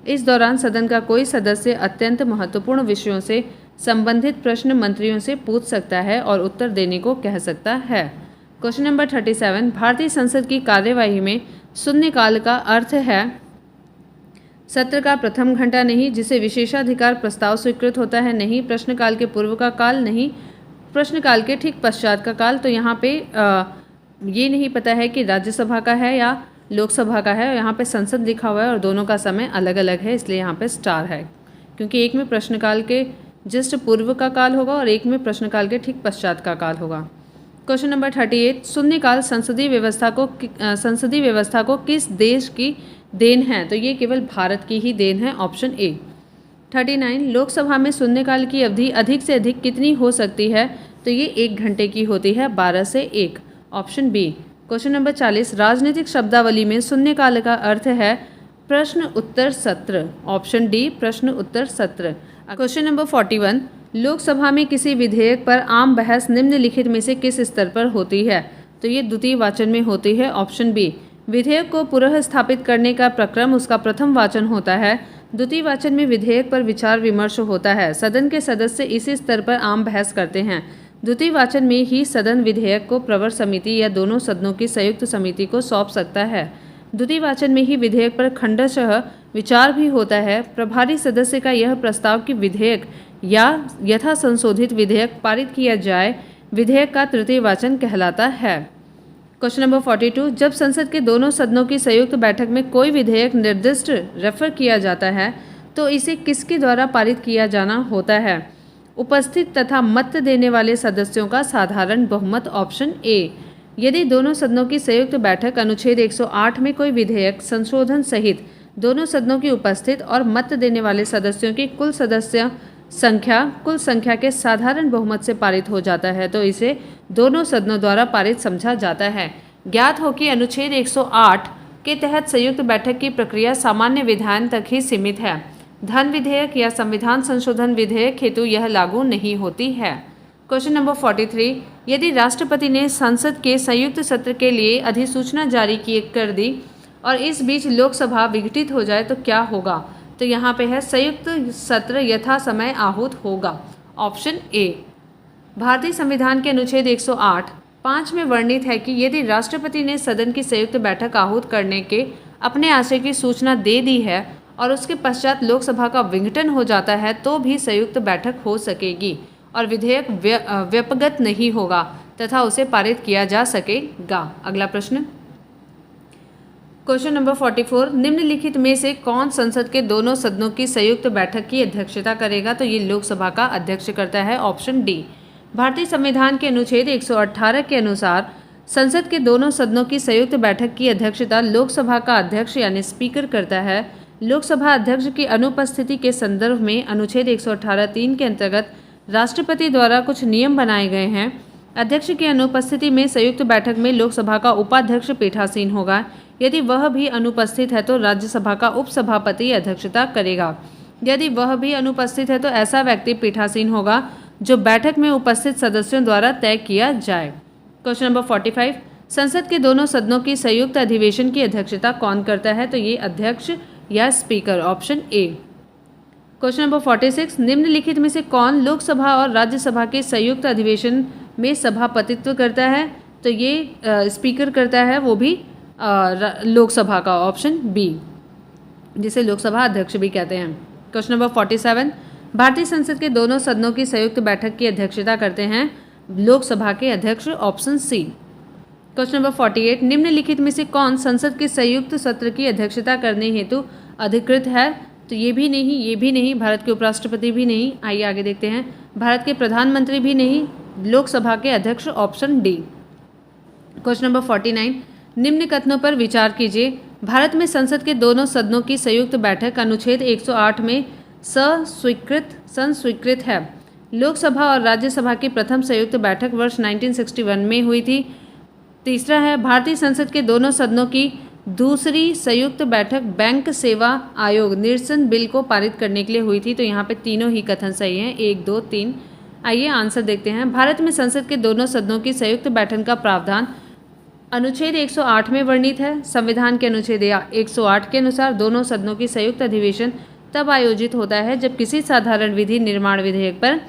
Speaker 1: इस दौरान सदन का कोई सदस्य अत्यंत महत्वपूर्ण विषयों से संबंधित प्रश्न मंत्रियों से पूछ सकता है और उत्तर देने को कह सकता है। क्वेश्चन नंबर 37, भारतीय संसद की कार्यवाही में शून्यकाल का अर्थ है सत्र का प्रथम घंटा नहीं, जिसे विशेषाधिकार प्रस्ताव स्वीकृत होता है, नहीं प्रश्नकाल के पूर्व का काल, नहीं प्रश्नकाल के ठीक पश्चात का काल। तो यहाँ पे ये नहीं पता है कि राज्यसभा का है या लोकसभा का है। यहाँ पे संसद लिखा हुआ है और दोनों का समय अलग अलग है, इसलिए यहाँ पे स्टार है, क्योंकि एक में प्रश्नकाल के जस्ट पूर्व का काल होगा और एक में प्रश्नकाल के ठीक पश्चात का काल होगा। क्वेश्चन नंबर 38, शून्यकाल संसदीय व्यवस्था को किस देश की देन है? तो ये केवल भारत की ही देन है, ऑप्शन ए। 39, लोकसभा में शून्यकाल की अवधि अधिक से अधिक कितनी हो सकती है? तो ये 1 घंटे की होती है, 12 से 1, ऑप्शन बी। क्वेश्चन नंबर 40, राजनीतिक शब्दावली में शून्यकाल का अर्थ है प्रश्न उत्तर सत्र, ऑप्शन डी प्रश्न उत्तर सत्र। क्वेश्चन नंबर 41, लोकसभा में किसी विधेयक पर आम बहस निम्नलिखित में से किस स्तर पर होती है? तो ये द्वितीय वाचन में होती है, ऑप्शन बी। विधेयक को पुनः स्थापित करने का प्रक्रम उसका प्रथम वाचन होता है। द्वितीय वाचन में विधेयक पर विचार विमर्श होता है। सदन के सदस्य इसी स्तर पर आम बहस करते हैं। द्वितीय वाचन में ही सदन विधेयक को प्रवर समिति या दोनों सदनों की संयुक्त समिति को सौंप सकता है। द्वितीय वाचन में ही विधेयक पर खंडशः विचार भी होता है। प्रभारी सदस्य का यह प्रस्ताव कि विधेयक या यथा संशोधित विधेयक पारित किया जाए, विधेयक का तृतीय वाचन कहलाता है। क्वेश्चन नंबर 42, जब संसद के दोनों सदनों की संयुक्त बैठक में कोई विधेयक निर्दिष्ट रेफर किया जाता है तो इसे किसके द्वारा पारित किया जाना होता है? उपस्थित तथा मत देने वाले सदस्यों का साधारण बहुमत, ऑप्शन ए। यदि दोनों सदनों की संयुक्त बैठक अनुच्छेद 108 में कोई विधेयक संशोधन सहित दोनों सदनों की उपस्थित और मत देने वाले सदस्यों की कुल संख्या के साधारण बहुमत से पारित हो जाता है तो इसे दोनों सदनों द्वारा पारित समझा जाता है। ज्ञात हो कि अनुच्छेद 108 के तहत संयुक्त बैठक की प्रक्रिया सामान्य विधान तक ही सीमित है। धन विधेयक या संविधान संशोधन विधेयक हेतु यह लागू नहीं होती है। क्वेश्चन नंबर 43, यदि राष्ट्रपति ने संसद के संयुक्त सत्र के लिए अधिसूचना जारी कर दी और इस बीच लोकसभा विघटित हो जाए तो क्या होगा? तो यहाँ पे है संयुक्त सत्र यथा समय आहूत होगा, ऑप्शन ए। भारतीय संविधान के अनुच्छेद 108(5) में वर्णित है कि यदि राष्ट्रपति ने सदन की संयुक्त बैठक आहूत करने के अपने आशय की सूचना दे दी है और उसके पश्चात लोकसभा का विघटन हो जाता है तो भी संयुक्त बैठक हो सकेगी और विधेयक व्यपगत नहीं होगा तथा उसे पारित किया जा सकेगा। अगला प्रश्न, क्वेश्चन नंबर 44, निम्नलिखित में से कौन संसद के दोनों सदनों की संयुक्त बैठक की अध्यक्षता करेगा? तो ये लोकसभा का अध्यक्ष करता है, ऑप्शन डी। भारतीय संविधान के अनुच्छेद 118 के अनुसार संसद के दोनों सदनों की संयुक्त बैठक की अध्यक्षता लोकसभा का अध्यक्ष यानी स्पीकर करता है। लोकसभा अध्यक्ष की अनुपस्थिति के संदर्भ में अनुच्छेद 118(3) के अंतर्गत राष्ट्रपति द्वारा कुछ नियम बनाए गए हैं। अध्यक्ष की अनुपस्थिति में संयुक्त बैठक में लोकसभा का उपाध्यक्ष पीठासीन होगा। यदि वह भी अनुपस्थित है तो राज्यसभा का उपसभापति अध्यक्षता करेगा। यदि वह भी अनुपस्थित है तो ऐसा व्यक्ति पीठासीन होगा जो बैठक में उपस्थित सदस्यों द्वारा तय किया जाए। क्वेश्चन नंबर 45, संसद के दोनों सदनों की संयुक्त अधिवेशन की अध्यक्षता कौन करता है? तो ये अध्यक्ष या speaker, option A. Question number 46, निम्नलिखित में से कौन लोकसभा और राज्यसभा के संयुक्त अधिवेशन में सभापतित्व करता है? तो ये स्पीकर करता है, वो भी लोकसभा का, ऑप्शन बी, जिसे लोकसभा अध्यक्ष भी कहते हैं। क्वेश्चन नंबर 47, भारतीय संसद के दोनों सदनों की संयुक्त बैठक की अध्यक्षता करते हैं लोकसभा के अध्यक्ष, ऑप्शन सी। क्वेश्चन नंबर 48, निम्नलिखित में से कौन संसद के संयुक्त सत्र की अध्यक्षता करने हेतु अधिकृत है? तो ये भी नहीं, भारत के उपराष्ट्रपति भी नहीं। आइए आगे देखते हैं, भारत के प्रधानमंत्री भी नहीं, लोकसभा के अध्यक्ष, ऑप्शन डी। क्वेश्चन नंबर 49, निम्न कथनों पर विचार कीजिए। भारत में संसद के दोनों सदनों की संयुक्त बैठक अनुच्छेद 108 में संस्वीकृत है। लोकसभा और राज्यसभा की प्रथम संयुक्त बैठक वर्ष 1961 में हुई थी। तीसरा है, भारतीय संसद के दोनों सदनों की दूसरी संयुक्त बैठक बैंक सेवा आयोग निरसन बिल को पारित करने के लिए हुई थी। तो यहाँ पे तीनों ही कथन सही हैं, 1, 2, 3। आइए आंसर देखते हैं। भारत में संसद के दोनों सदनों की संयुक्त बैठक का प्रावधान अनुच्छेद 108 में वर्णित है। संविधान के अनुच्छेद 108 के अनुसार दोनों सदनों की संयुक्त अधिवेशन तब आयोजित होता है जब किसी साधारण विधि निर्माण विधेयक पर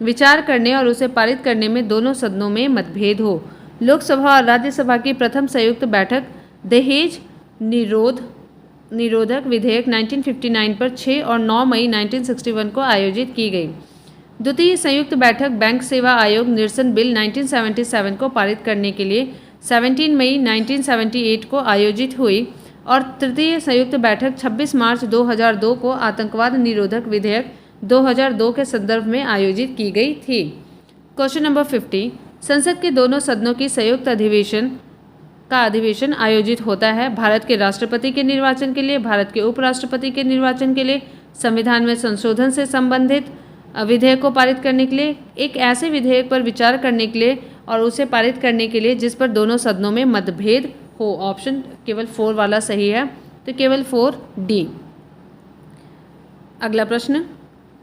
Speaker 1: विचार करने और उसे पारित करने में दोनों सदनों में मतभेद हो। लोकसभा और राज्यसभा की प्रथम संयुक्त बैठक दहेज निरोधक विधेयक 1959 पर 6 और 9 मई 1961 को आयोजित की गई। द्वितीय संयुक्त बैठक बैंक सेवा आयोग निरसन बिल 1977 को पारित करने के लिए 17 मई 1978 को आयोजित हुई और तृतीय संयुक्त बैठक 26 मार्च 2002 को आतंकवाद निरोधक विधेयक 2002 के संदर्भ में आयोजित की गई थी। क्वेश्चन नंबर 50, संसद के दोनों सदनों की संयुक्त अधिवेशन आयोजित होता है भारत के राष्ट्रपति के निर्वाचन के लिए, भारत के उपराष्ट्रपति के निर्वाचन के लिए, संविधान में संशोधन से संबंधित विधेयक को पारित करने के लिए, एक ऐसे विधेयक पर विचार करने के लिए और उसे पारित करने के लिए जिस पर दोनों सदनों में मतभेद हो। ऑप्शन केवल 4 वाला सही है, तो केवल 4D। अगला प्रश्न,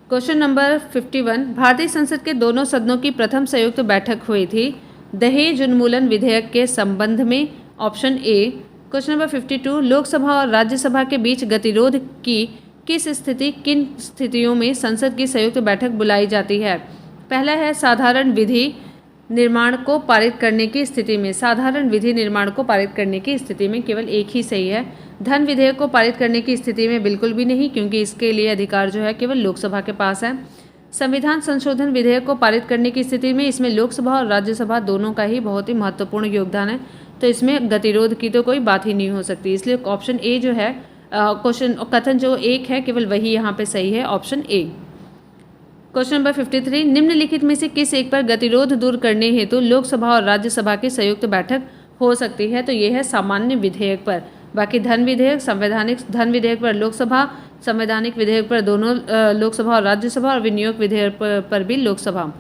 Speaker 1: क्वेश्चन नंबर 51, भारतीय संसद के दोनों सदनों की प्रथम संयुक्त बैठक हुई थी दहेज उन्मूलन विधेयक के संबंध में। Option A. Question number 52, Lok Sabha और राज्यसभा के बीच गतिरोध की किन स्थितियों में संसद की संयुक्त बैठक बुलाई जाती है। पहला है साधारण विधि निर्माण को पारित करने की स्थिति में। साधारण विधि निर्माण को पारित करने की स्थिति में केवल एक ही सही है। धन विधेयक को पारित करने की स्थिति में बिल्कुल भी नहीं, क्योंकि इसके लिए अधिकार जो है केवल लोकसभा के पास है। संविधान संशोधन विधेयक को पारित करने की स्थिति में इसमें लोकसभा और राज्यसभा दोनों का ही बहुत ही महत्वपूर्ण योगदान है, तो इसमें गतिरोध की तो कोई बात ही नहीं हो सकती। इसलिए ऑप्शन ए जो है कथन जो एक है केवल वही यहाँ पे सही है, ऑप्शन ए। क्वेश्चन नंबर 53, निम्नलिखित में से किस एक पर गतिरोध दूर करने हेतु लोकसभा और राज्यसभा की संयुक्त बैठक हो सकती है। तो ये है सामान्य विधेयक पर। बाकी धन विधेयक, संवैधानिक धन विधेयक पर लोकसभा, संवैधानिक विधेयक पर दोनों लोकसभा और राज्यसभा, और विनियोग विधेयक पर भी लोकसभा।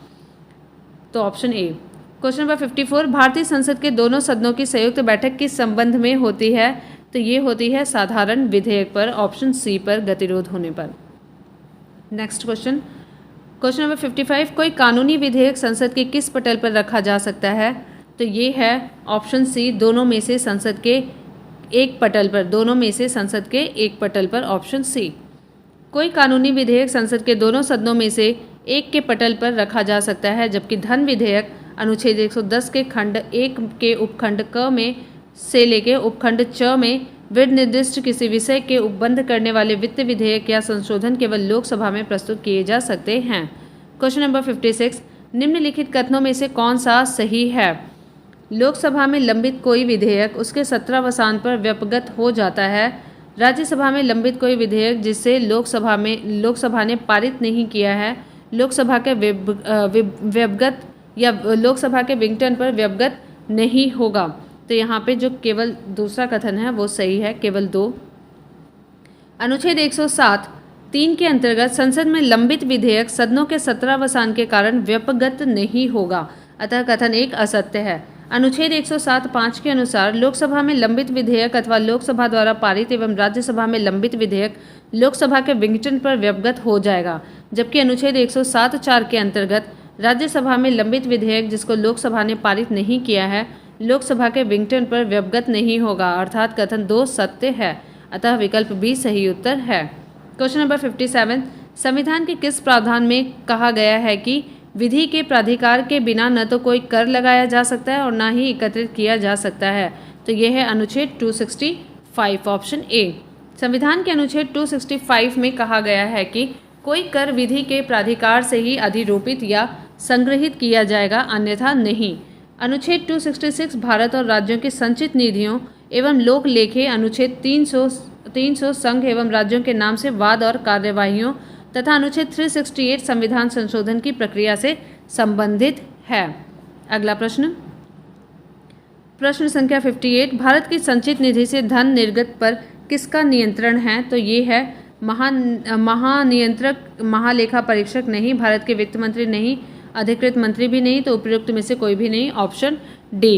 Speaker 1: तो ऑप्शन ए। क्वेश्चन नंबर 54, भारतीय संसद के दोनों सदनों की संयुक्त बैठक किस संबंध में होती है। तो ये होती है साधारण विधेयक पर, ऑप्शन सी पर गतिरोध होने पर। नेक्स्ट क्वेश्चन, क्वेश्चन नंबर 55, कोई कानूनी विधेयक संसद के किस पटल पर रखा जा सकता है। तो ये है ऑप्शन सी, दोनों में से संसद के एक पटल पर, दोनों में से संसद के एक पटल पर, ऑप्शन सी। कोई कानूनी विधेयक संसद के दोनों सदनों में से एक के पटल पर रखा जा सकता है, जबकि धन विधेयक अनुच्छेद 110 के खंड 1 के उपखंड क में से लेके उपखंड च में निर्दिष्ट किसी विषय के उपबंध करने वाले वित्त विधेयक या संशोधन केवल लोकसभा में प्रस्तुत किए जा सकते हैं। क्वेश्चन नंबर 56, निम्नलिखित कथनों में से कौन सा सही है। लोकसभा में लंबित कोई विधेयक उसके 17वां पर व्यपगत हो जाता है। राज्यसभा में लंबित कोई विधेयक जिसे लोकसभा ने पारित नहीं किया है, लोकसभा के व्यपगत या लोकसभा के विघटन पर व्यपगत नहीं होगा। तो यहाँ पे जो केवल दूसरा कथन है वो सही है, केवल 2। अनुच्छेद 107(3) के अंतर्गत संसद में लंबित विधेयक सदनों के 17वां के कारण व्यपगत नहीं होगा, अतः कथन 1 असत्य है। अनुच्छेद 107(5) के अनुसार लोकसभा में लंबित विधेयक अथवा लोकसभा द्वारा पारित एवं राज्यसभा में लंबित विधेयक लोकसभा के विघटन पर व्यपगत हो जाएगा, जबकि अनुच्छेद 107(4) के अंतर्गत राज्यसभा में लंबित विधेयक जिसको लोकसभा ने पारित नहीं किया है, लोकसभा के विघटन पर व्यपगत नहीं होगा, अर्थात कथन 2 सत्य है, अतः विकल्प बी सही उत्तर है। क्वेश्चन नंबर 57, संविधान के किस प्रावधान में कहा गया है कि विधि के प्राधिकार के बिना न तो कोई कर लगाया जा सकता है और न ही एकत्रित किया जा सकता है। तो यह है अनुच्छेद 265, ऑप्शन ए। संविधान के अनुच्छेद 265 में कहा गया है कि कोई कर विधि के प्राधिकार से ही अधिरोपित या संग्रहित किया जाएगा, अन्यथा नहीं। अनुच्छेद 266 भारत और राज्यों की संचित निधियों एवं लोक लेखे, अनुच्छेद 300 संघ एवं राज्यों के नाम से वाद और कार्यवाहियों तथा अनुच्छेद 368 संविधान संशोधन की प्रक्रिया से संबंधित है। अगला प्रश्न, प्रश्न संख्या 58, भारत की संचित निधि से धन निर्गत पर किसका नियंत्रण है? तो ये है महानियंत्रक, महालेखा परीक्षक नहीं, भारत के वित्त मंत्री नहीं, अधिकृत मंत्री भी नहीं, तो उपयुक्त में से कोई भी नहीं, ऑप्शन डी।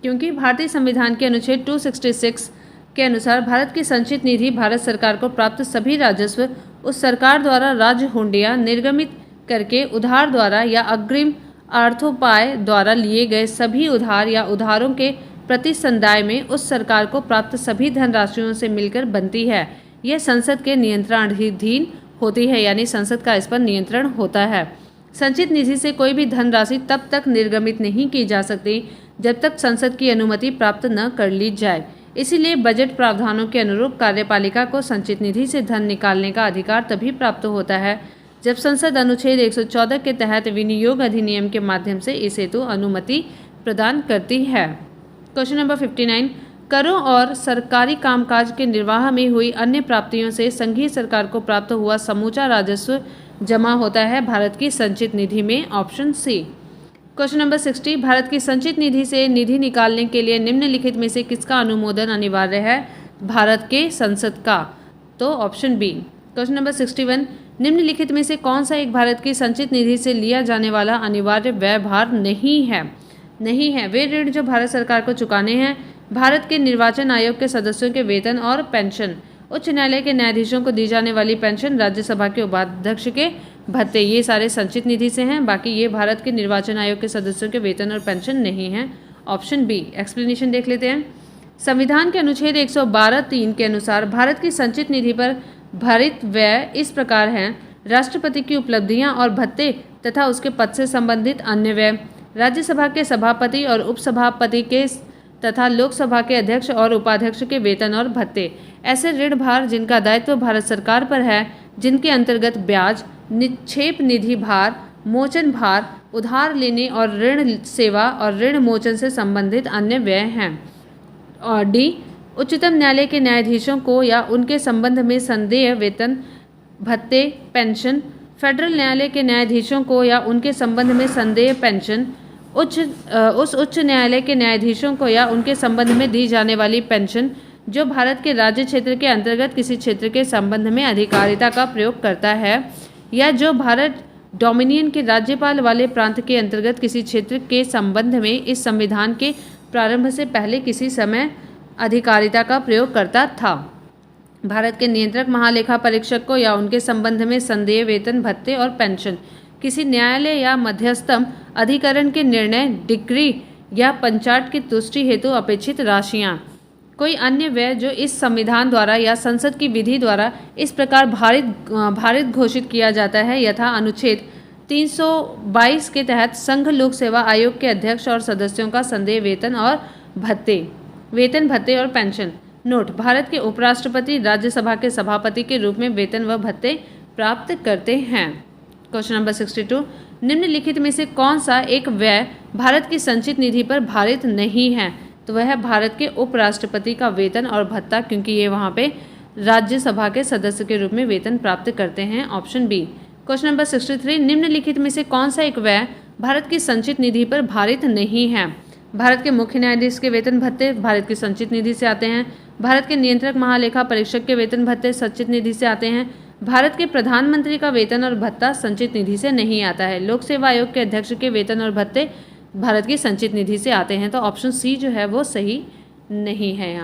Speaker 1: क्योंकि भारतीय संविधान के अनुच्छेद 266 के अनुसार भारत की संचित निधि भारत सरकार को प्राप्त सभी राजस्व उस सरकार द्वारा राज्य हुंडिया निर्गमित करके उधार द्वारा या अग्रिम अर्थोपाय द्वारा लिए गए सभी उधार या उधारों के प्रति संदाय में उस सरकार को प्राप्त सभी धनराशियों से मिलकर बनती है। यह संसद के नियंत्रणाधीन होती है, यानी संसद का इस पर नियंत्रण होता है। संचित निधि से कोई भी धनराशि तब तक निर्गमित नहीं की जा सकती जब तक संसद की अनुमति प्राप्त न कर ली जाए। इसीलिए बजट प्रावधानों के अनुरूप कार्यपालिका को संचित निधि से धन निकालने का अधिकार तभी प्राप्त होता है जब संसद अनुच्छेद 114 के तहत विनियोग अधिनियम के माध्यम से इस हेतु अनुमति प्रदान करती है। क्वेश्चन नंबर 59, करों और सरकारी कामकाज के निर्वाह में हुई अन्य प्राप्तियों से संघीय सरकार को प्राप्त हुआ समूचा राजस्व जमा होता है भारत की संचित निधि में, option C. Question number 60, Bharat की संचित निधि से निधि निकालने के लिए निम्नलिखित में से किसका अनुमोदन अनिवार्य है? भारत के संसद का, तो ऑप्शन बी। क्वेश्चन नंबर 61, निम्नलिखित में से कौन सा एक भारत की संचित निधि से लिया जाने वाला अनिवार्य व्यय भार नहीं है? वे ऋण जो भारत सरकार को चुकाने हैं, भारत के निर्वाचन आयोग के सदस्यों के वेतन और पेंशन, उच्च न्यायालय के न्यायाधीशों को दी जाने वाली पेंशन, राज्यसभा के उपाध्यक्ष के भत्ते, ये सारे संचित निधि से हैं। बाकी ये भारत के निर्वाचन आयोग के सदस्यों के वेतन और पेंशन नहीं है, ऑप्शन बी। एक्सप्लेनेशन देख लेते हैं। संविधान के अनुच्छेद 112(3) के अनुसार भारत की संचित निधि पर भारित व्यय इस प्रकार हैं: राष्ट्रपति की उपलब्धियां और भत्ते तथा उसके पद से संबंधित अन्य व्यय, राज्यसभा के सभापति और उपसभापति के तथा लोकसभा के अध्यक्ष और उपाध्यक्ष के वेतन और भत्ते, ऐसे ऋण भार जिनका दायित्व भारत सरकार पर है, जिनके अंतर्गत ब्याज, निक्षेप निधि भार, मोचन भार, उधार लेने और ऋण सेवा और ऋण मोचन से संबंधित अन्य व्यय हैं। और डी, उच्चतम न्यायालय के न्यायाधीशों को या उनके संबंध में संदेह वेतन, भत्ते, पेंशन, फेडरल न्यायालय के न्यायाधीशों को या उनके संबंध में संदेह पेंशन, उस उच्च न्यायालय के न्यायाधीशों को या उनके संबंध में दी जाने वाली पेंशन जो भारत के राज्य क्षेत्र के अंतर्गत किसी क्षेत्र के संबंध में अधिकारिता का प्रयोग करता है, या जो भारत डोमिनियन के राज्यपाल वाले प्रांत के अंतर्गत किसी क्षेत्र के संबंध में इस संविधान के प्रारंभ से पहले किसी समय अधिकारिता का प्रयोग करता था। भारत के नियंत्रक महालेखा परीक्षक को या उनके संबंध में संदेय वेतन, भत्ते और पेंशन, किसी न्यायालय या मध्यस्थम अधिकरण के निर्णय, डिक्री या पंचाट की तुष्टि हेतु अपेक्षित राशियां, कोई अन्य व्यय जो इस संविधान द्वारा या संसद की विधि द्वारा इस प्रकार भारित घोषित किया जाता है यथा अनुच्छेद 322 के तहत संघ लोक सेवा आयोग के अध्यक्ष और सदस्यों का संदेय वेतन और वेतन, भत्ते और पेंशन। नोट, भारत के उपराष्ट्रपति राज्यसभा के सभापति के रूप में वेतन व भत्ते प्राप्त करते हैं। क्वेश्चन नंबर 62, निम्नलिखित में से कौन सा एक व्यय भारत की संचित निधि पर भारित नहीं है? तो वह है भारत के उपराष्ट्रपति का वेतन और भत्ता, क्योंकि ये वहाँ पे राज्यसभा के सदस्य के रूप में वेतन प्राप्त करते हैं, ऑप्शन बी। क्वेश्चन नंबर 63, निम्नलिखित में से कौन सा एक व्यय भारत की संचित निधि पर भारित नहीं है? भारत के मुख्य न्यायाधीश के वेतन भत्ते भारत की संचित निधि से आते हैं। भारत के नियंत्रक महालेखा परीक्षक के वेतन भत्ते संचित निधि से आते हैं। भारत के प्रधानमंत्री का वेतन और भत्ता संचित निधि से नहीं आता है। लोक सेवा आयोग के अध्यक्ष के वेतन और भत्ते भारत की संचित निधि से आते हैं। तो ऑप्शन सी जो है वो सही नहीं है यहाँ।